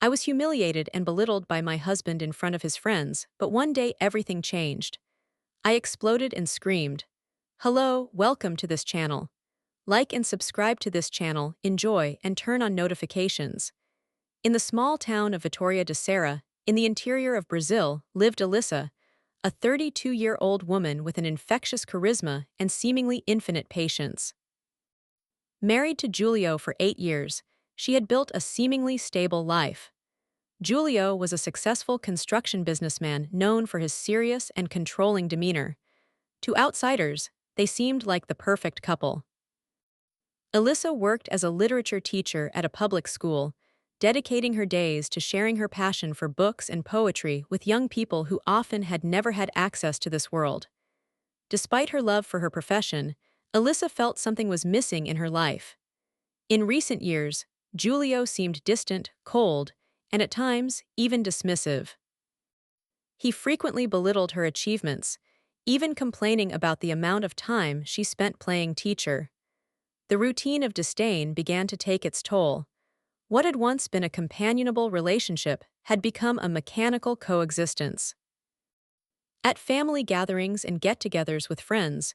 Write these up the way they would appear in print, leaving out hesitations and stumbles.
I was humiliated and belittled by my husband in front of his friends, but one day everything changed. I exploded and screamed, "Hello, welcome to this channel. Like and subscribe to this channel, enjoy, and turn on notifications." In the small town of Vitória da Serra, in the interior of Brazil, lived Alyssa, a 32-year-old woman with an infectious charisma and seemingly infinite patience. Married to Julio for 8 years, she had built a seemingly stable life. Julio was a successful construction businessman known for his serious and controlling demeanor. To outsiders, they seemed like the perfect couple. Alyssa worked as a literature teacher at a public school, dedicating her days to sharing her passion for books and poetry with young people who often had never had access to this world. Despite her love for her profession, Alyssa felt something was missing in her life. In recent years, Julio seemed distant, cold, and at times even dismissive. He frequently belittled her achievements, even complaining about the amount of time she spent playing teacher. The routine of disdain began to take its toll. What had once been a companionable relationship had become a mechanical coexistence. At family gatherings and get-togethers with friends,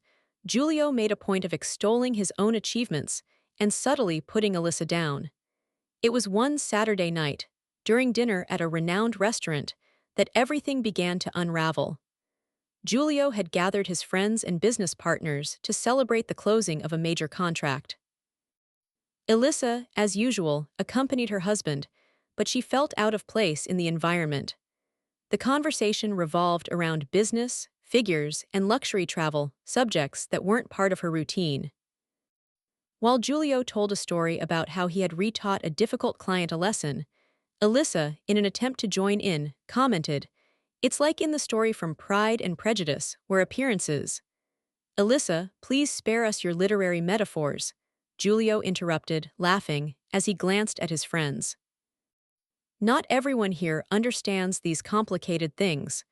Julio made a point of extolling his own achievements and subtly putting Alyssa down. It was one Saturday night, during dinner at a renowned restaurant, that everything began to unravel. Julio had gathered his friends and business partners to celebrate the closing of a major contract. Alyssa, as usual, accompanied her husband, but she felt out of place in the environment. The conversation revolved around business, figures, and luxury travel, subjects that weren't part of her routine. While Julio told a story about how he had retaught a difficult client a lesson, Alyssa, in an attempt to join in, commented, "It's like in the story from Pride and Prejudice, where appearances—" "Alyssa, please spare us your literary metaphors," Julio interrupted, laughing, as he glanced at his friends. "Not everyone here understands these complicated things."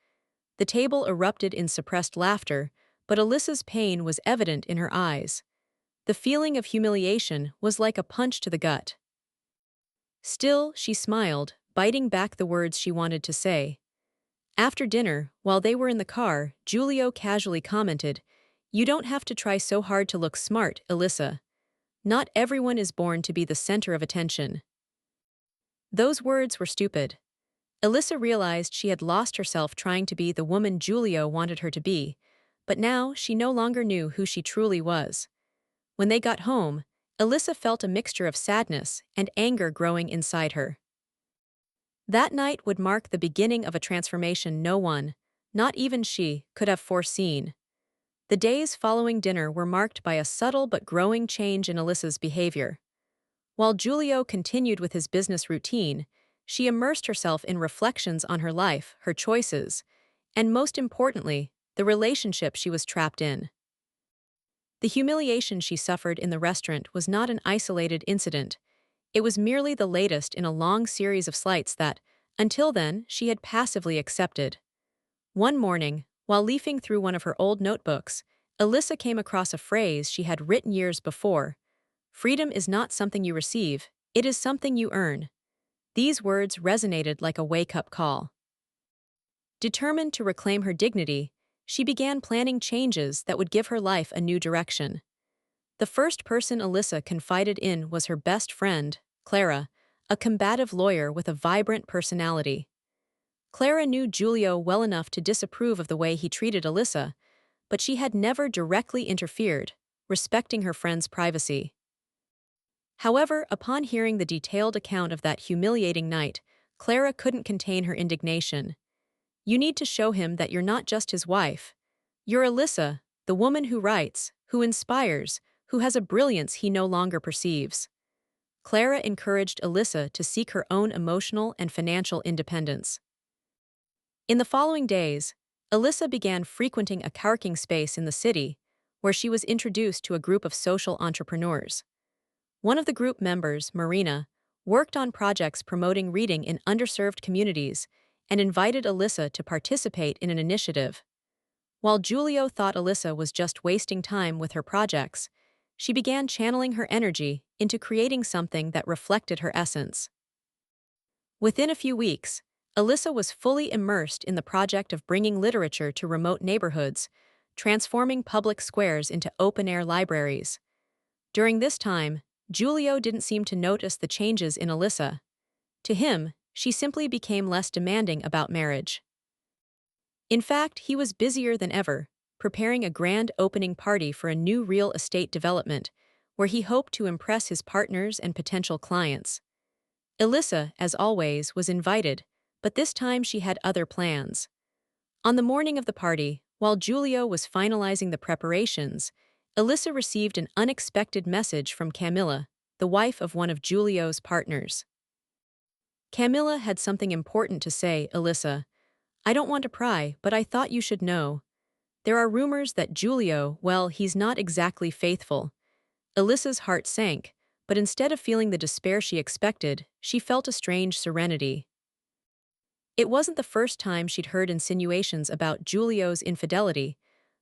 The table erupted in suppressed laughter, but Alyssa's pain was evident in her eyes. The feeling of humiliation was like a punch to the gut. Still, she smiled, biting back the words she wanted to say. After dinner, while they were in the car, Julio casually commented, "You don't have to try so hard to look smart, Alyssa. Not everyone is born to be the center of attention." Those words were stupid. Alyssa realized she had lost herself trying to be the woman Julio wanted her to be, but now she no longer knew who she truly was. When they got home, Alyssa felt a mixture of sadness and anger growing inside her. That night would mark the beginning of a transformation no one, not even she, could have foreseen. The days following dinner were marked by a subtle but growing change in Alyssa's behavior. While Julio continued with his business routine, she immersed herself in reflections on her life, her choices, and most importantly, the relationship she was trapped in. The humiliation she suffered in the restaurant was not an isolated incident. It was merely the latest in a long series of slights that, until then, she had passively accepted. One morning, while leafing through one of her old notebooks, Alyssa came across a phrase she had written years before. "Freedom is not something you receive, it is something you earn." These words resonated like a wake-up call. Determined to reclaim her dignity, she began planning changes that would give her life a new direction. The first person Alyssa confided in was her best friend, Clara, a combative lawyer with a vibrant personality. Clara knew Julio well enough to disapprove of the way he treated Alyssa, but she had never directly interfered, respecting her friend's privacy. However, upon hearing the detailed account of that humiliating night, Clara couldn't contain her indignation. "You need to show him that you're not just his wife. You're Alyssa, the woman who writes, who inspires, who has a brilliance he no longer perceives." Clara encouraged Alyssa to seek her own emotional and financial independence. In the following days, Alyssa began frequenting a co-working space in the city, where she was introduced to a group of social entrepreneurs. One of the group members, Marina, worked on projects promoting reading in underserved communities and invited Alyssa to participate in an initiative. While Julio thought Alyssa was just wasting time with her projects, she began channeling her energy into creating something that reflected her essence. Within a few weeks, Alyssa was fully immersed in the project of bringing literature to remote neighborhoods, transforming public squares into open-air libraries. During this time, Giulio didn't seem to notice the changes in Alyssa. To him, she simply became less demanding about marriage. In fact, he was busier than ever, preparing a grand opening party for a new real estate development, where he hoped to impress his partners and potential clients. Alyssa, as always, was invited, but this time she had other plans. On the morning of the party, while Giulio was finalizing the preparations, Alyssa received an unexpected message from Camilla, the wife of one of Giulio's partners. Camilla had something important to say, Alyssa. I don't want to pry, but I thought you should know. There are rumors that Giulio, well, he's not exactly faithful. Alyssa's heart sank, but instead of feeling the despair she expected, she felt a strange serenity. It wasn't the first time she'd heard insinuations about Giulio's infidelity,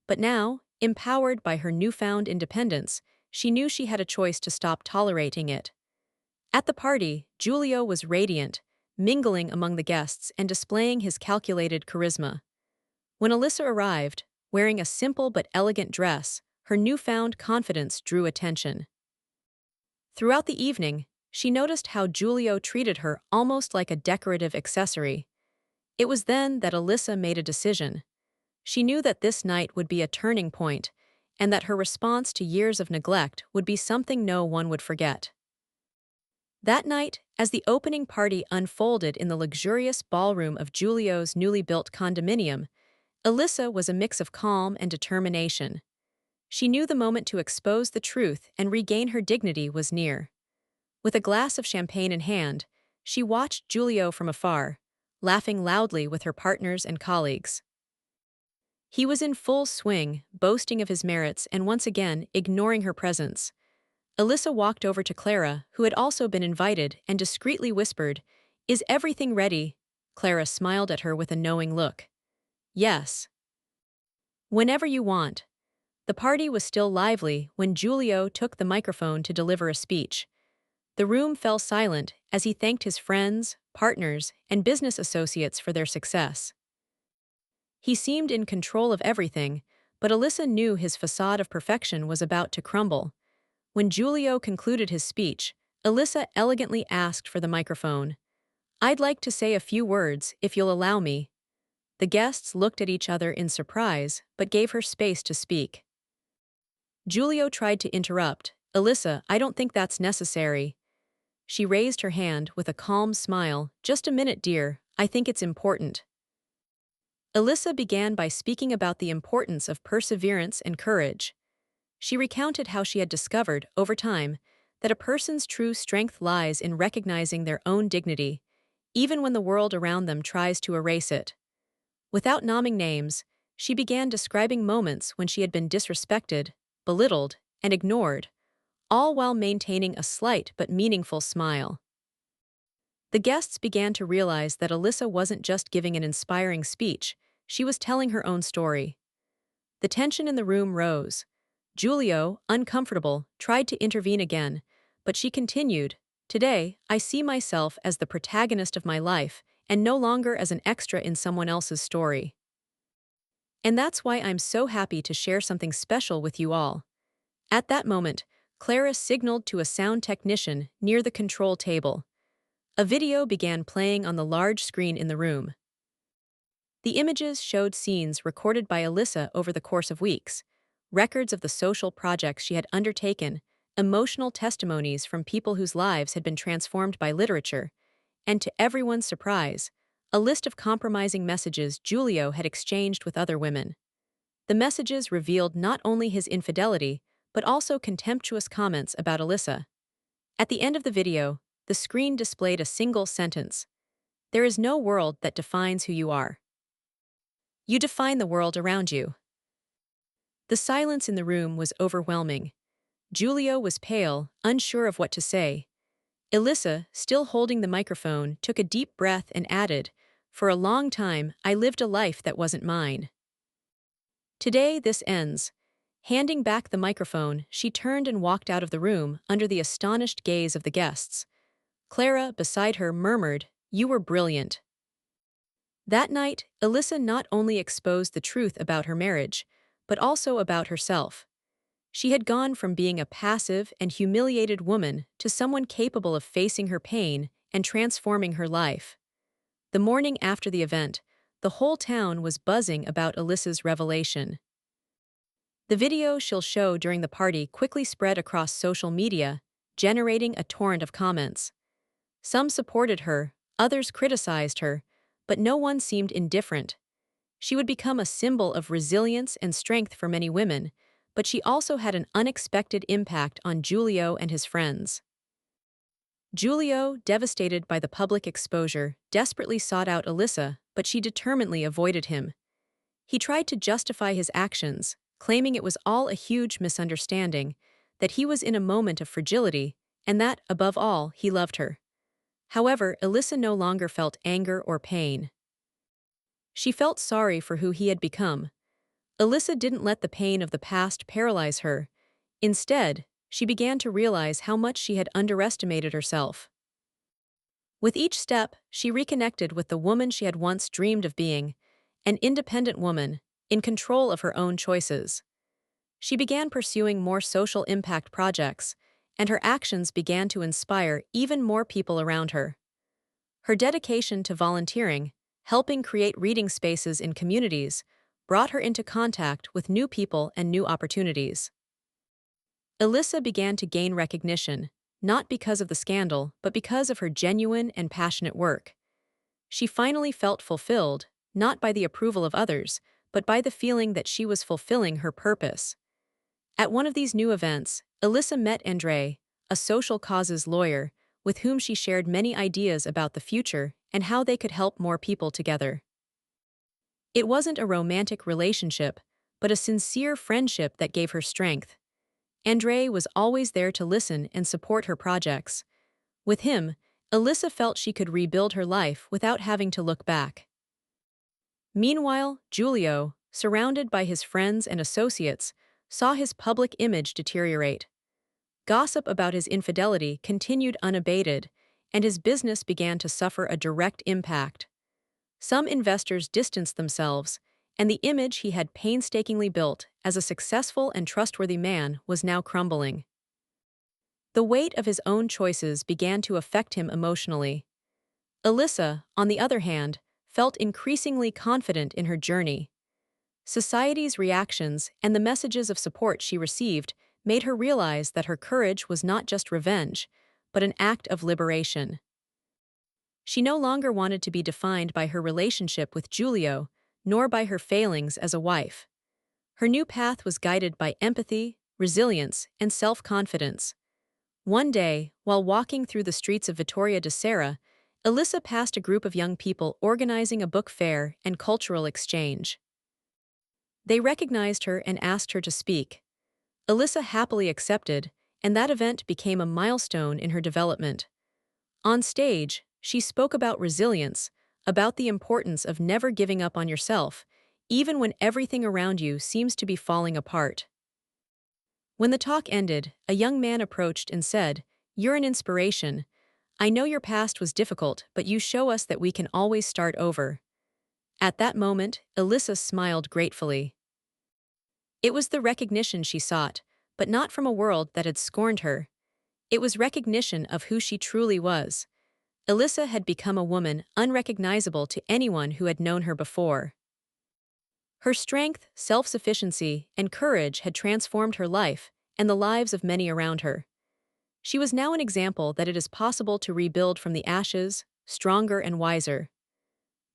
but now, empowered by her newfound independence, she knew she had a choice to stop tolerating it. At the party, Giulio was radiant, mingling among the guests and displaying his calculated charisma. When Alyssa arrived, wearing a simple but elegant dress, her newfound confidence drew attention. Throughout the evening, she noticed how Giulio treated her almost like a decorative accessory. It was then that Alyssa made a decision. She knew that this night would be a turning point, and that her response to years of neglect would be something no one would forget. That night, as the opening party unfolded in the luxurious ballroom of Giulio's newly built condominium, Alyssa was a mix of calm and determination. She knew the moment to expose the truth and regain her dignity was near. With a glass of champagne in hand, she watched Giulio from afar, laughing loudly with her partners and colleagues. He was in full swing, boasting of his merits and once again ignoring her presence. Alyssa walked over to Clara, who had also been invited, and discreetly whispered, "Is everything ready?" Clara smiled at her with a knowing look. "Yes. Whenever you want." The party was still lively when Giulio took the microphone to deliver a speech. The room fell silent as he thanked his friends, partners, and business associates for their success. He seemed in control of everything, but Alyssa knew his facade of perfection was about to crumble. When Giulio concluded his speech, Alyssa elegantly asked for the microphone. "I'd like to say a few words, if you'll allow me." The guests looked at each other in surprise, but gave her space to speak. Giulio tried to interrupt. "Alyssa, I don't think that's necessary." She raised her hand with a calm smile. "Just a minute, dear, I think it's important." Alyssa began by speaking about the importance of perseverance and courage. She recounted how she had discovered, over time, that a person's true strength lies in recognizing their own dignity, even when the world around them tries to erase it. Without naming names, she began describing moments when she had been disrespected, belittled, and ignored, all while maintaining a slight but meaningful smile. The guests began to realize that Alyssa wasn't just giving an inspiring speech, she was telling her own story. The tension in the room rose. Giulio, uncomfortable, tried to intervene again, but she continued, "Today, I see myself as the protagonist of my life and no longer as an extra in someone else's story. And that's why I'm so happy to share something special with you all." At that moment, Clara signaled to a sound technician near the control table. A video began playing on the large screen in the room. The images showed scenes recorded by Alyssa over the course of weeks, records of the social projects she had undertaken, emotional testimonies from people whose lives had been transformed by literature, and to everyone's surprise, a list of compromising messages Giulio had exchanged with other women. The messages revealed not only his infidelity, but also contemptuous comments about Alyssa. At the end of the video, the screen displayed a single sentence: "There is no world that defines who you are. You define the world around you." The silence in the room was overwhelming. Giulio was pale, unsure of what to say. Alyssa, still holding the microphone, took a deep breath and added, "For a long time, I lived a life that wasn't mine. Today, this ends." Handing back the microphone, she turned and walked out of the room under the astonished gaze of the guests. Clara, beside her, murmured, You were brilliant." That night, Alyssa not only exposed the truth about her marriage, but also about herself. She had gone from being a passive and humiliated woman to someone capable of facing her pain and transforming her life. The morning after the event, the whole town was buzzing about Alyssa's revelation. The video she'll show during the party quickly spread across social media, generating a torrent of comments. Some supported her, others criticized her, but no one seemed indifferent. She would become a symbol of resilience and strength for many women, but she also had an unexpected impact on Giulio and his friends. Giulio, devastated by the public exposure, desperately sought out Alyssa, but she determinedly avoided him. He tried to justify his actions, claiming it was all a huge misunderstanding, that he was in a moment of fragility, and that, above all, he loved her. However, Alyssa no longer felt anger or pain. She felt sorry for who he had become. Alyssa didn't let the pain of the past paralyze her. Instead, she began to realize how much she had underestimated herself. With each step, she reconnected with the woman she had once dreamed of being, an independent woman, in control of her own choices. She began pursuing more social impact projects, and her actions began to inspire even more people around her. Her dedication to volunteering, helping create reading spaces in communities, brought her into contact with new people and new opportunities. Alyssa began to gain recognition, not because of the scandal, but because of her genuine and passionate work. She finally felt fulfilled, not by the approval of others, but by the feeling that she was fulfilling her purpose. At one of these new events, Alyssa met Andre, a social causes lawyer, with whom she shared many ideas about the future and how they could help more people together. It wasn't a romantic relationship, but a sincere friendship that gave her strength. Andre was always there to listen and support her projects. With him, Alyssa felt she could rebuild her life without having to look back. Meanwhile, Giulio, surrounded by his friends and associates, saw his public image deteriorate. Gossip about his infidelity continued unabated, and his business began to suffer a direct impact. Some investors distanced themselves, and the image he had painstakingly built as a successful and trustworthy man was now crumbling. The weight of his own choices began to affect him emotionally. Alyssa, on the other hand, felt increasingly confident in her journey. Society's reactions and the messages of support she received made her realize that her courage was not just revenge, but an act of liberation. She no longer wanted to be defined by her relationship with Giulio, nor by her failings as a wife. Her new path was guided by empathy, resilience, and self-confidence. One day, while walking through the streets of Vittoria de Sera, Alyssa passed a group of young people organizing a book fair and cultural exchange. They recognized her and asked her to speak. Alyssa happily accepted, and that event became a milestone in her development. On stage, she spoke about resilience, about the importance of never giving up on yourself, even when everything around you seems to be falling apart. When the talk ended, a young man approached and said, "You're an inspiration. I know your past was difficult, but you show us that we can always start over." At that moment, Alyssa smiled gratefully. It was the recognition she sought, but not from a world that had scorned her. It was recognition of who she truly was. Alyssa had become a woman unrecognizable to anyone who had known her before. Her strength, self-sufficiency, and courage had transformed her life and the lives of many around her. She was now an example that it is possible to rebuild from the ashes, stronger and wiser.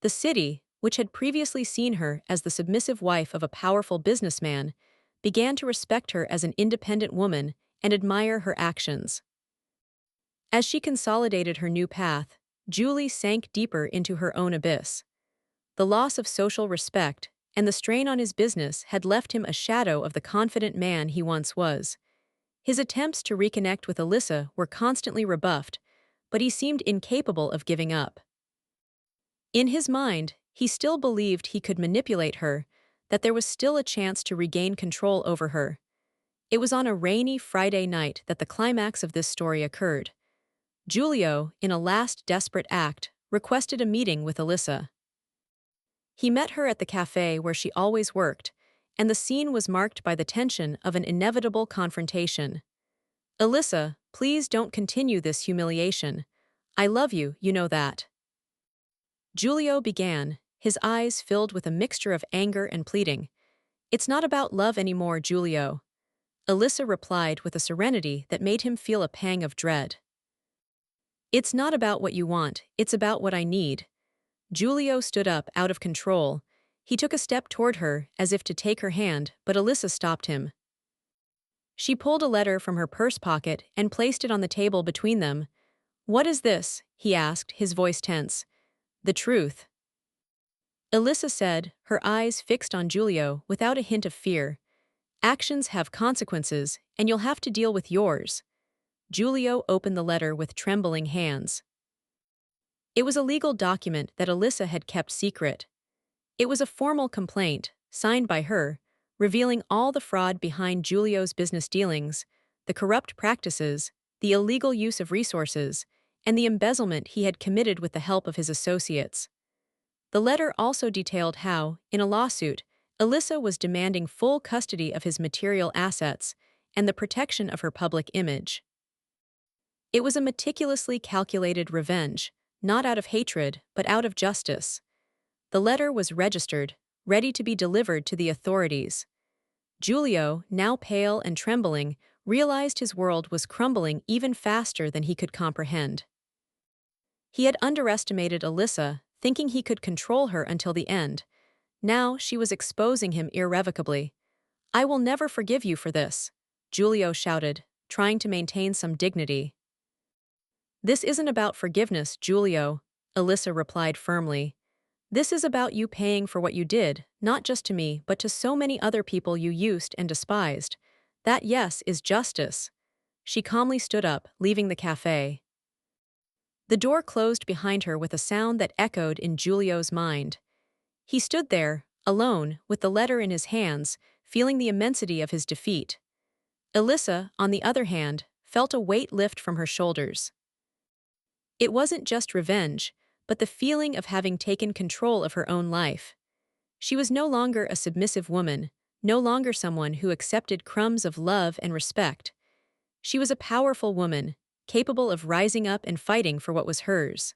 The city, which had previously seen her as the submissive wife of a powerful businessman, began to respect her as an independent woman and admire her actions. As she consolidated her new path, Julie sank deeper into her own abyss. The loss of social respect and the strain on his business had left him a shadow of the confident man he once was. His attempts to reconnect with Alyssa were constantly rebuffed, but he seemed incapable of giving up. In his mind, he still believed he could manipulate her, that there was still a chance to regain control over her. It was on a rainy Friday night that the climax of this story occurred. Giulio, in a last desperate act, requested a meeting with Alyssa. He met her at the cafe where she always worked, and the scene was marked by the tension of an inevitable confrontation. Alyssa, please don't continue this humiliation. I love you, you know that. Julio began, his eyes filled with a mixture of anger and pleading. It's not about love anymore, Julio. Alyssa replied with a serenity that made him feel a pang of dread. It's not about what you want, it's about what I need. Julio stood up out of control. He took a step toward her as if to take her hand, but Alyssa stopped him. She pulled a letter from her purse pocket and placed it on the table between them. What is this? He asked, his voice tense. The truth. Alyssa said, her eyes fixed on Julio without a hint of fear. Actions have consequences, and you'll have to deal with yours. Julio opened the letter with trembling hands. It was a legal document that Alyssa had kept secret. It was a formal complaint, signed by her, revealing all the fraud behind Julio's business dealings, the corrupt practices, the illegal use of resources, and the embezzlement he had committed with the help of his associates. The letter also detailed how, in a lawsuit, Alyssa was demanding full custody of his material assets and the protection of her public image. It was a meticulously calculated revenge, not out of hatred, but out of justice. The letter was registered, ready to be delivered to the authorities. Julio, now pale and trembling, realized his world was crumbling even faster than he could comprehend. He had underestimated Alyssa, thinking he could control her until the end. Now she was exposing him irrevocably. I will never forgive you for this, Julio shouted, trying to maintain some dignity. This isn't about forgiveness, Julio, Alyssa replied firmly. This is about you paying for what you did, not just to me but to so many other people you used and despised. That, yes, is justice. She calmly stood up, leaving the cafe. The door closed behind her with a sound that echoed in Julio's mind. He stood there, alone, with the letter in his hands, feeling the immensity of his defeat. Alyssa, on the other hand, felt a weight lift from her shoulders. It wasn't just revenge, but the feeling of having taken control of her own life. She was no longer a submissive woman, no longer someone who accepted crumbs of love and respect. She was a powerful woman, capable of rising up and fighting for what was hers.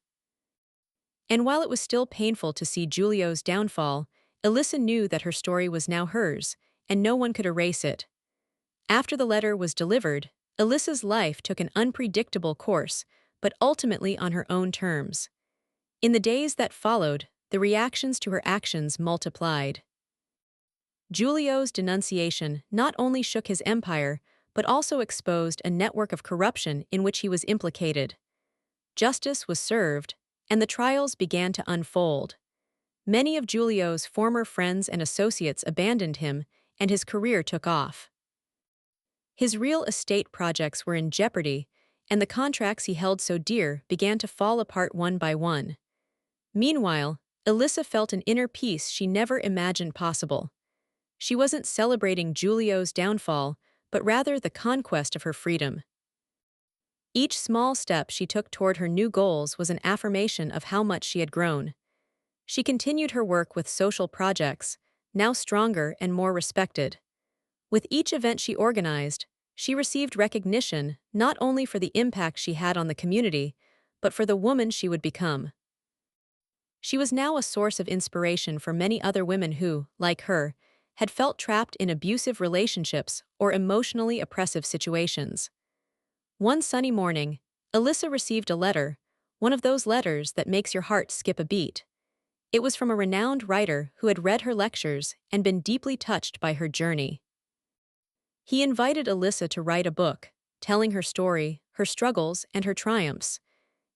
And while it was still painful to see Julio's downfall, Alyssa knew that her story was now hers, and no one could erase it. After the letter was delivered, Alyssa's life took an unpredictable course, but ultimately on her own terms. In the days that followed, the reactions to her actions multiplied. Julio's denunciation not only shook his empire, but also exposed a network of corruption in which he was implicated. Justice was served, and the trials began to unfold. Many of Julio's former friends and associates abandoned him, and his career took off. His real estate projects were in jeopardy, and the contracts he held so dear began to fall apart one by one. Meanwhile, Alyssa felt an inner peace she never imagined possible. She wasn't celebrating Julio's downfall, but rather the conquest of her freedom. Each small step she took toward her new goals was an affirmation of how much she had grown. She continued her work with social projects, now stronger and more respected. With each event she organized, she received recognition not only for the impact she had on the community, but for the woman she would become. She was now a source of inspiration for many other women who, like her, had felt trapped in abusive relationships or emotionally oppressive situations. One sunny morning, Alyssa received a letter, one of those letters that makes your heart skip a beat. It was from a renowned writer who had read her lectures and been deeply touched by her journey. He invited Alyssa to write a book, telling her story, her struggles, and her triumphs.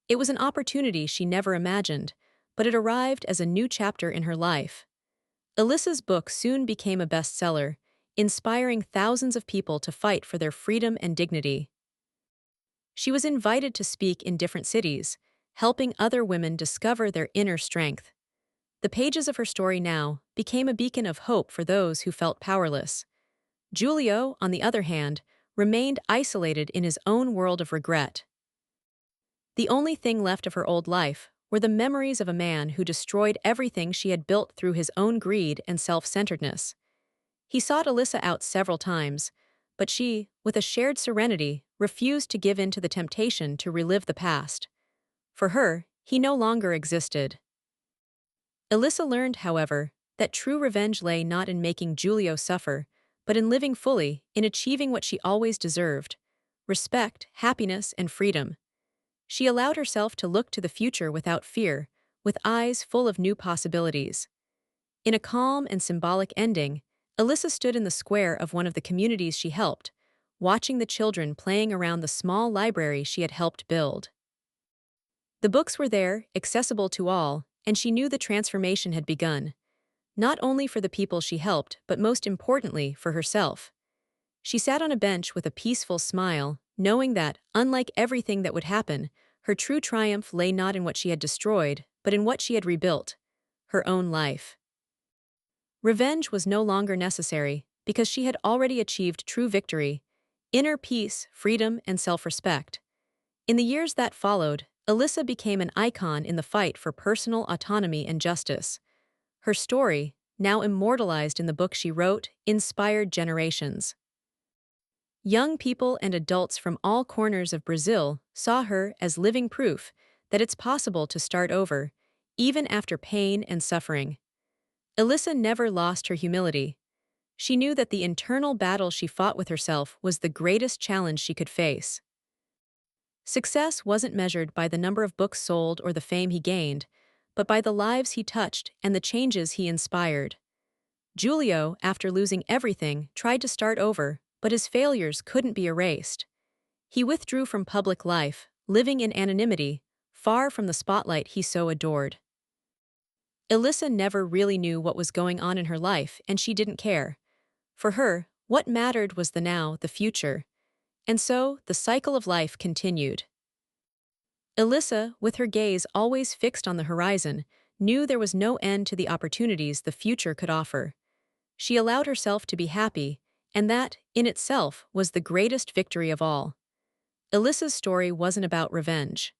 It was an opportunity she never imagined, but it arrived as a new chapter in her life. Alyssa's book soon became a bestseller, inspiring thousands of people to fight for their freedom and dignity. She was invited to speak in different cities, helping other women discover their inner strength. The pages of her story now became a beacon of hope for those who felt powerless. Julio, on the other hand, remained isolated in his own world of regret. The only thing left of her old life were the memories of a man who destroyed everything she had built through his own greed and self-centeredness. He sought Alyssa out several times, but she, with a shared serenity, refused to give in to the temptation to relive the past. For her, he no longer existed. Alyssa learned, however, that true revenge lay not in making Giulio suffer, but in living fully, in achieving what she always deserved: respect, happiness, and freedom. She allowed herself to look to the future without fear, with eyes full of new possibilities. In a calm and symbolic ending, Alyssa stood in the square of one of the communities she helped, watching the children playing around the small library she had helped build. The books were there, accessible to all, and she knew the transformation had begun, not only for the people she helped, but most importantly, for herself. She sat on a bench with a peaceful smile, knowing that, unlike everything that would happen, her true triumph lay not in what she had destroyed, but in what she had rebuilt: her own life. Revenge was no longer necessary, because she had already achieved true victory: inner peace, freedom, and self-respect. In the years that followed, Alyssa became an icon in the fight for personal autonomy and justice. Her story, now immortalized in the book she wrote, inspired generations. Young people and adults from all corners of Brazil saw her as living proof that it's possible to start over, even after pain and suffering. Alyssa never lost her humility. She knew that the internal battle she fought with herself was the greatest challenge she could face. Success wasn't measured by the number of books sold or the fame he gained, but by the lives he touched and the changes he inspired. Giulio, after losing everything, tried to start over, but his failures couldn't be erased. He withdrew from public life, living in anonymity, far from the spotlight he so adored. Alyssa never really knew what was going on in her life, and she didn't care. For her, what mattered was the now, the future. And so, the cycle of life continued. Alyssa, with her gaze always fixed on the horizon, knew there was no end to the opportunities the future could offer. She allowed herself to be happy, and that, in itself, was the greatest victory of all. Alyssa's story wasn't about revenge.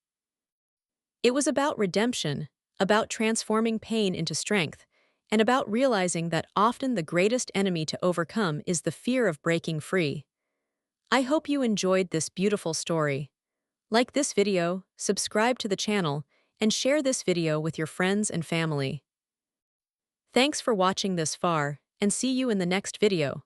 It was about redemption, about transforming pain into strength, and about realizing that often the greatest enemy to overcome is the fear of breaking free. I hope you enjoyed this beautiful story. Like this video, subscribe to the channel, and share this video with your friends and family. Thanks for watching this far, and see you in the next video.